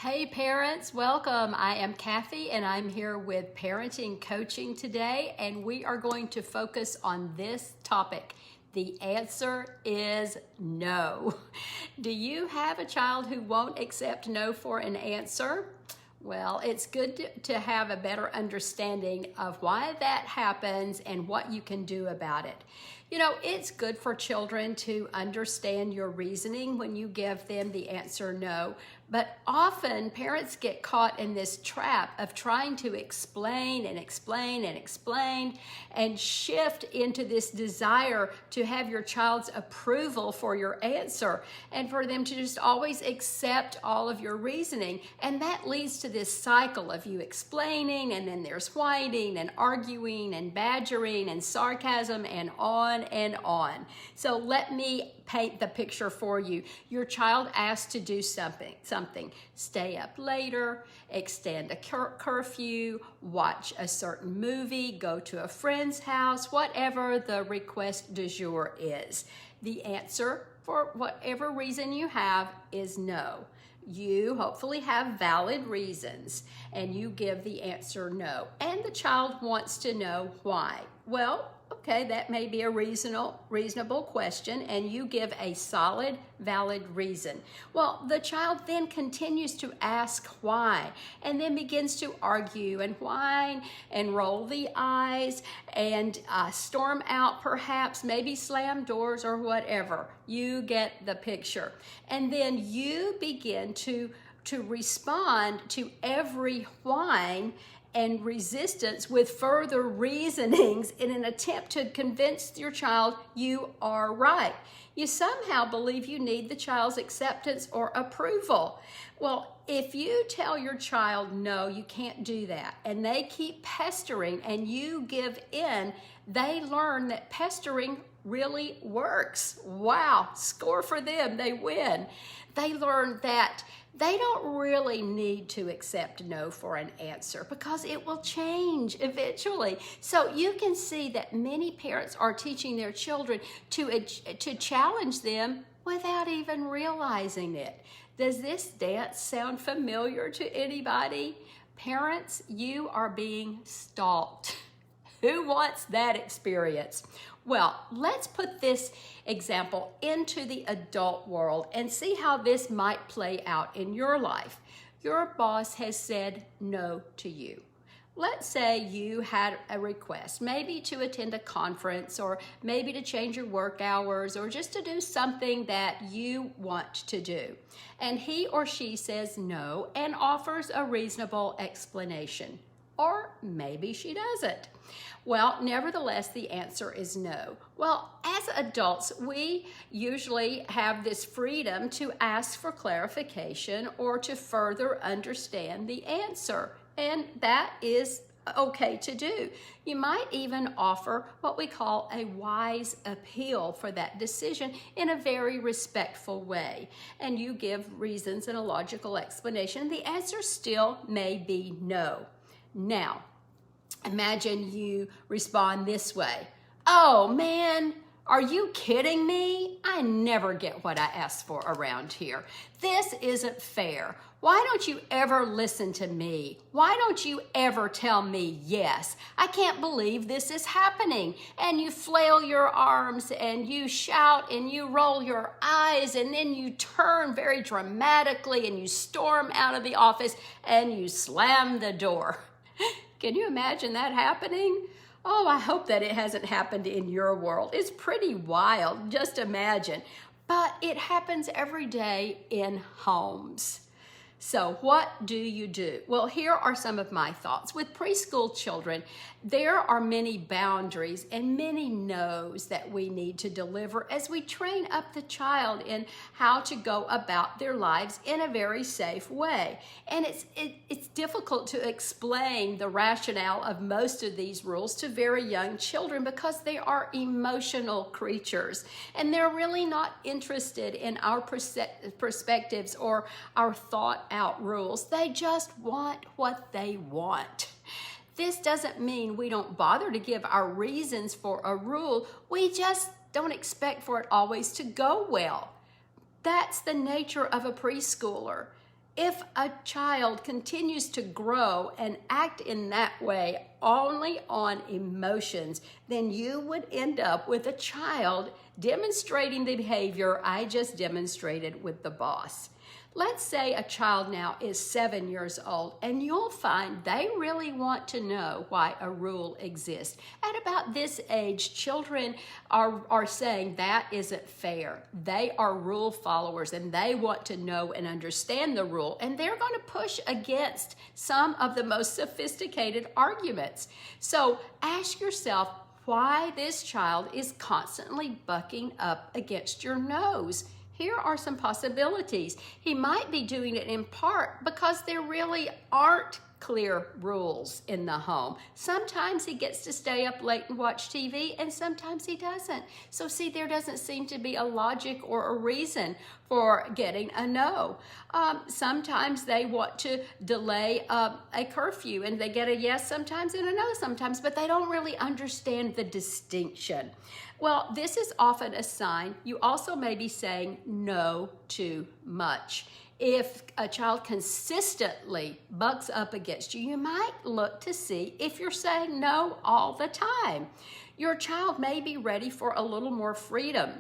Hey parents, welcome. I am Kathy and I'm here with Parenting Coaching today, and we are going to focus on this topic. The answer is no. Do you have a child who won't accept no for an answer? Well, it's good to have a better understanding of why that happens and what you can do about it. You know, it's good for children to understand your reasoning when you give them the answer no, but often parents get caught in this trap of trying to explain and explain and explain and shift into this desire to have your child's approval for your answer and for them to just always accept all of your reasoning. And that leads to this cycle of you explaining, and then there's whining and arguing and badgering and sarcasm and on and on. So let me paint the picture for you. Your child asks to do something. Stay up later, extend a curfew, watch a certain movie, go to a friend's house, whatever the request du jour is. The answer, for whatever reason you have, is no. You hopefully have valid reasons, and you give the answer no. And the child wants to know why. Well, okay, that may be a reasonable question, and you give a solid, valid reason. Well, the child then continues to ask why, and then begins to argue and whine and roll the eyes and storm out, perhaps, maybe slam doors or whatever. You get the picture. And then you begin to respond to every whine and resistance with further reasonings in an attempt to convince your child you are right. You somehow believe you need the child's acceptance or approval. Well, if you tell your child, no, you can't do that, and they keep pestering and you give in, they learn that pestering really works. Wow, score for them, they win. They learn that they don't really need to accept no for an answer because it will change eventually. So you can see that many parents are teaching their children to challenge them without even realizing it. Does this dance sound familiar to anybody? Parents, you are being stalked. Who wants that experience? Well, let's put this example into the adult world and see how this might play out in your life. Your boss has said no to you. Let's say you had a request, maybe to attend a conference, or maybe to change your work hours, or just to do something that you want to do. And he or she says no and offers a reasonable explanation. Or maybe she doesn't. Well, nevertheless, the answer is no. Well, as adults, we usually have this freedom to ask for clarification or to further understand the answer, and that is okay to do. You might even offer what we call a wise appeal for that decision in a very respectful way, and you give reasons and a logical explanation. The answer still may be no. Now, imagine you respond this way. Oh man, are you kidding me? I never get what I ask for around here. This isn't fair. Why don't you ever listen to me? Why don't you ever tell me yes? I can't believe this is happening. And you flail your arms and you shout and you roll your eyes, and then you turn very dramatically and you storm out of the office and you slam the door. Can you imagine that happening? Oh, I hope that it hasn't happened in your world. It's pretty wild, just imagine. But it happens every day in homes. So what do you do? Well, here are some of my thoughts. With preschool children, there are many boundaries and many no's that we need to deliver as we train up the child in how to go about their lives in a very safe way. And it's difficult to explain the rationale of most of these rules to very young children because they are emotional creatures and they're really not interested in our perspectives or our thought out rules. They just want what they want. This doesn't mean we don't bother to give our reasons for a rule. We just don't expect for it always to go well. That's the nature of a preschooler. If a child continues to grow and act in that way only on emotions, then you would end up with a child demonstrating the behavior I just demonstrated with the boss. Let's say a child now is 7 years old, and you'll find they really want to know why a rule exists. At about this age, children are saying that isn't fair. They are rule followers, and they want to know and understand the rule, and they're going to push against some of the most sophisticated arguments. So ask yourself why this child is constantly bucking up against your nose. Here are some possibilities. He might be doing it in part because there really aren't clear rules in the home. Sometimes he gets to stay up late and watch TV, and sometimes he doesn't. So see, there doesn't seem to be a logic or a reason for getting a no. Sometimes they want to delay a curfew, and they get a yes sometimes and a no sometimes, but they don't really understand the distinction. Well, this is often a sign you also may be saying no too much. If a child consistently bucks up against you, you might look to see if you're saying no all the time. Your child may be ready for a little more freedom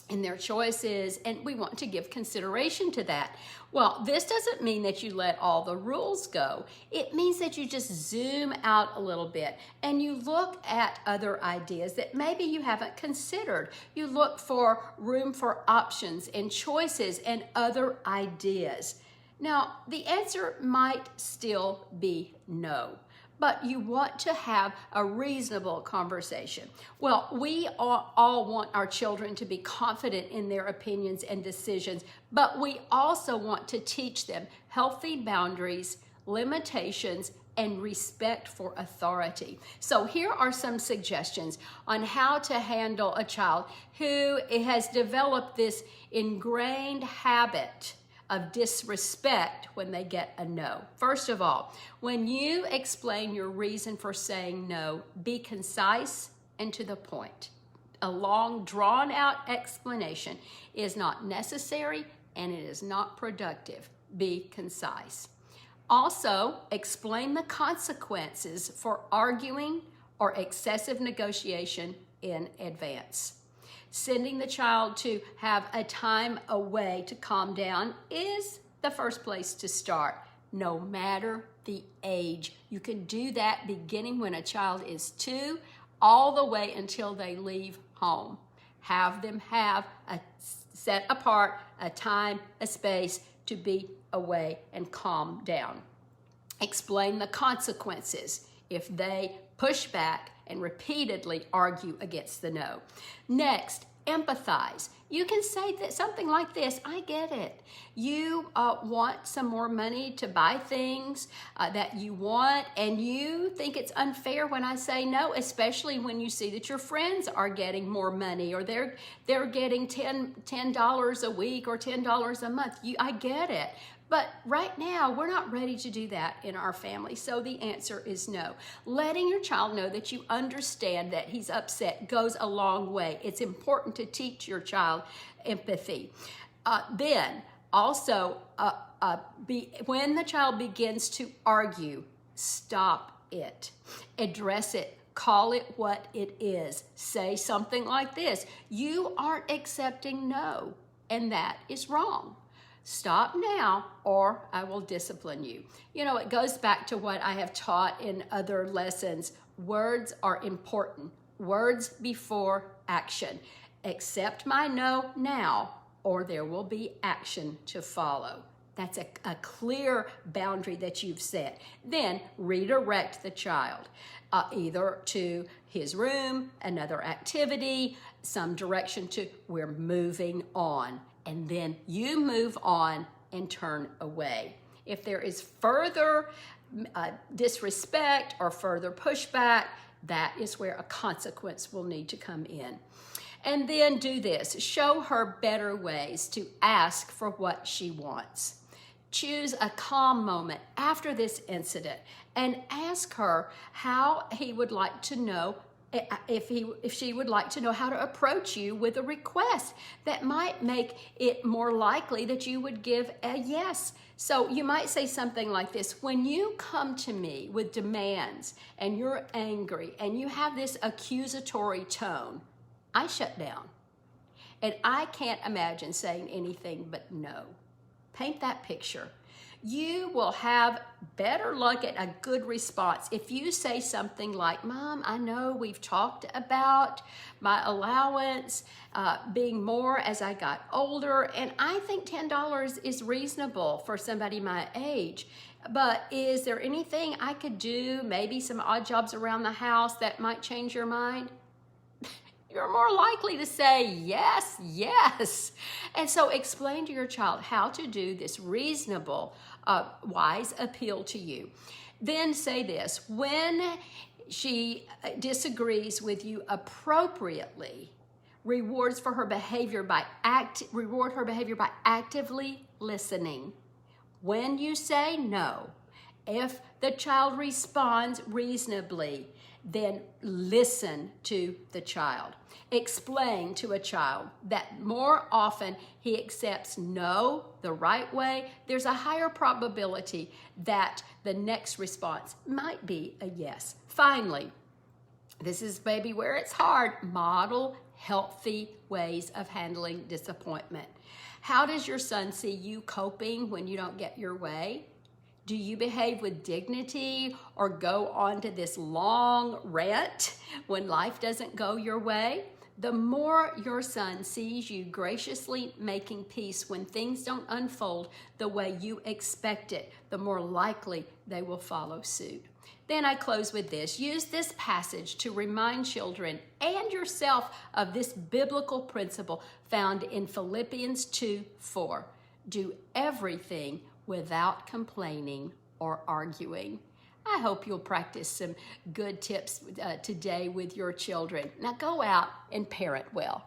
in their choices, and we want to give consideration to that. Well, this doesn't mean that you let all the rules go. It means that you just zoom out a little bit and you look at other ideas that maybe you haven't considered. You look for room for options and choices and other ideas. Now, the answer might still be no, but you want to have a reasonable conversation. Well, we all want our children to be confident in their opinions and decisions, but we also want to teach them healthy boundaries, limitations, and respect for authority. So here are some suggestions on how to handle a child who has developed this ingrained habit of disrespect when they get a no. First of all, when you explain your reason for saying no, be concise and to the point. A long, drawn-out explanation is not necessary and it is not productive. Be concise. Also, explain the consequences for arguing or excessive negotiation in advance. Sending the child to have a time away to calm down is the first place to start, no matter the age. You can do that beginning when a child is 2 all the way until they leave home. Have them have a set apart, a time, a space to be away and calm down. Explain the consequences if they push back and repeatedly argue against the no. Next, empathize. You can say that something like this: I get it. You want some more money to buy things that you want, and you think it's unfair when I say no, especially when you see that your friends are getting more money or they're getting $10 a week or $10 a month. I get it. But right now, we're not ready to do that in our family, so the answer is no. Letting your child know that you understand that he's upset goes a long way. It's important to teach your child empathy. Then, also, when the child begins to argue, stop it. Address it. Call it what it is. Say something like this: you aren't accepting no, and that is wrong. Stop now, or I will discipline you. You know, it goes back to what I have taught in other lessons. Words are important. Words before action. Accept my no now, or there will be action to follow. That's a clear boundary that you've set. Then redirect the child, either to his room, another activity, some direction to we're moving on. And then you move on and turn away. If there is further disrespect or further pushback, that is where a consequence will need to come in. And then do this: show her better ways to ask for what she wants. Choose a calm moment after this incident and ask her how he would like to know if she would like to know how to approach you with a request that might make it more likely that you would give a yes. So you might say something like this: when you come to me with demands and you're angry and you have this accusatory tone, I shut down. And I can't imagine saying anything but no. Paint that picture. You will have better luck at a good response if you say something like, Mom, I know we've talked about my allowance being more as I got older, and I think $10 is reasonable for somebody my age. But is there anything I could do, maybe some odd jobs around the house, that might change your mind? You're more likely to say yes, yes. And so explain to your child how to do this reasonable, wise appeal to you. Then say this: when she disagrees with you appropriately, reward her behavior by actively listening. When you say no, if the child responds reasonably, then listen to the child. Explain to a child that more often he accepts no the right way, there's a higher probability that the next response might be a yes. Finally, this is maybe where it's hard: model healthy ways of handling disappointment. How does your son see you coping when you don't get your way? Do you behave with dignity or go on to this long rant when life doesn't go your way? The more your son sees you graciously making peace when things don't unfold the way you expect it, the more likely they will follow suit. Then I close with this: use this passage to remind children and yourself of this biblical principle found in Philippians 2:4. Do everything without complaining or arguing. I hope you'll practice some good tips today with your children. Now go out and parent well.